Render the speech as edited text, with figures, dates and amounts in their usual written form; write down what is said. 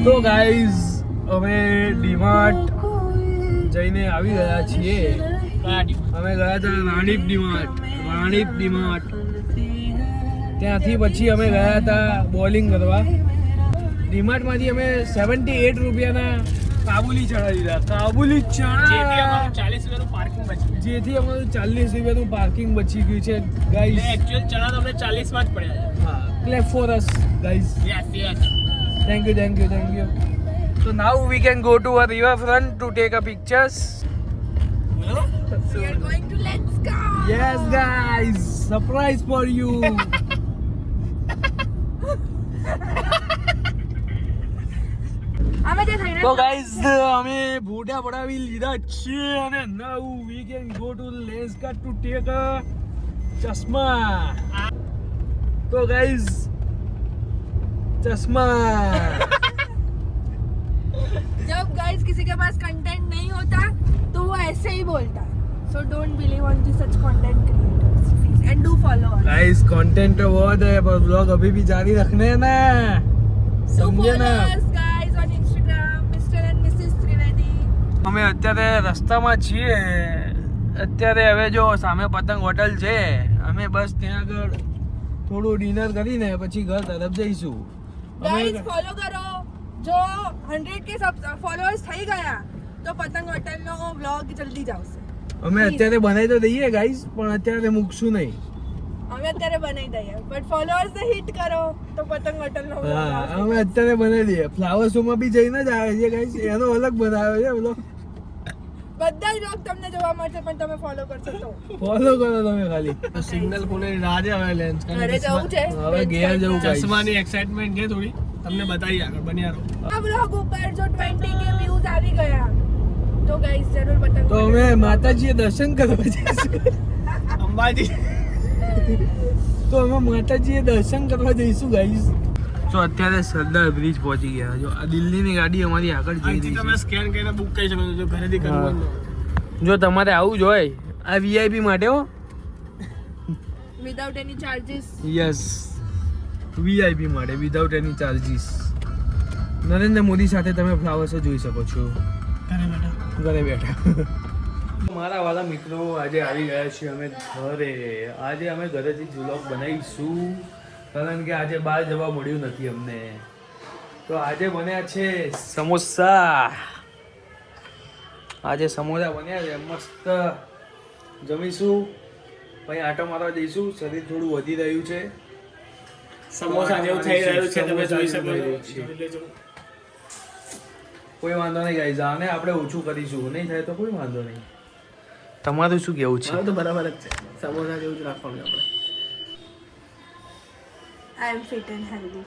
તો ગાઈઝ અમે ડીમાર્ટ જઈને આવી ગયા છીએ. અમે ગયા હતા રાણીપ ડીમાર્ટ. ત્યાંથી પછી અમે ગયા હતા બોલિંગ કરવા. ડીમાર્ટમાંથી અમે 78 રૂપિયાના કાબુલી ચણા લીધા. કાબુલી ચણા જેથી અમારું 40 રૂપિયાનું પાર્કિંગ બચી ગયું છે ગાઈઝ. એક્ચ્યુઅલ ચણા તો અમને 40 માં જ પડ્યા છે. હા, clap for us guys. Yes. Thank you. So now we can go to a riverfront to take a pictures. We are going to Let's Go. Yes guys, surprise for you. અમે જે થઈને So guys, અમે ભૂડા પડાવી લીધા છે અને now we can go to Lenskart to take a ચશ્મા. તો guys, ચશ્મા. जब गाइस किसी के पास कंटेंट नहीं होता तो वो ऐसे ही बोलता है. So don't believe on such content creators please and do follow us. Guys, content तो बहुत है पर vlog अभी भी जारी रखने हैं ना. So समझे follow ना. us guys on Instagram Mr. and Mrs. Trivedi. અમે અત્યારે રસ્તામાં છીએ. અત્યારે હવે જો સામે પતંગ હોટલ છે. અમે બસ ત્યાં આગળ થોડું ડિનર કરીને પછી ઘર તરફ જઈશું. Guys follow કરો. જો 100k ફોલોઅર્સ થઈ ગયા તો પતંગ હોટલ નો વ્લોગ જલ્દી જ આવશે. અમે અત્યારે બનાવી તો દઈએ ગાઈસ પણ અત્યારે મૂકશું નહીં. અમે અત્યારે બનાવી દઈએ બટ ફોલોઅર્સ ને હિટ કરો તો પતંગ હોટલ નો વ્લોગ હા, આવશે. અમે અત્યારે બનાવી દઈએ. ફ્લાવર શો માં બી જઈને જ આવે છે ગાઈસ. એનો અલગ બનાવ્યો છે બ્લોગ. બધા જ વ્લોગ તમને જોવા મળશે પણ તમે ફોલો કરશો તો. ફોલો કરો તમે ખાલી. સિગ્નલ ખોલે રાહ છે હવે લેન્સ. ઘરે જવું છે. હવે ઘેર જવું ગાઈસ. ચશ્માની એક્સાઇટમેન્ટ છે થોડી, તમને બતાવી આગળ બન્યા રહો. આ વ્લોગ ઉપર જો 20k વ્યૂઝ આવી ગયા તો ગાઈસ જરૂર પતંગ તો અમે માતાજીએ દર્શન કરવા જઈશું. અંબાજી તો અમે માતાજીએ દર્શન કરવા જઈશું ગાઈસ. તો અત્યારે સરદાર બ્રિજ પહોંચી ગયા. જો આ દિલ્હીની ગાડી અમારી આગળ જઈ અહીંથી રહી તમે છે. સ્કેન કરીને બુક કરી શકો છો જો ઘરેથી કરવું હોય તો. જો તમારે આવું જ હોય આ વીઆઈપી માટે હો. Without any charges. Yes, VIP માટે without any charges. Narendra Modi સાથે તમે ફ્લાવર શો જોઈ શકો છો ઘરે બેઠા. મારા વાલા મિત્રો, આજે આવી ગયા છીએ અમે ઘરે. આજે અમે ઘરેથી જ વ્લોગ બનાવીશું કારણ કે આજે બહાર જવા મળ્યું નથી અમને. તો આજે બન્યા છે સમોસા. આજે સમોસા બન્યા છે મસ્ત. જમીશું પછી આટો મારવા જઈશું. શરીર થોડું વધી રહ્યું છે. સમોસા જેવું થઈ રહ્યું છે, તમે જોઈ શકો સમોસા છો. જેવું છે. જોઈ લેજો. કોઈ વાંધો નહીં ગાઈઝ, આને આપણે ઓછું કરીશું. નહીં થાય તો કોઈ વાંધો નહીં. તમારું શું કેવું છે? મારું તો બરાબર જ છે. સમોસા જેવું જ રાખવાનું આપણે. I am fit and healthy.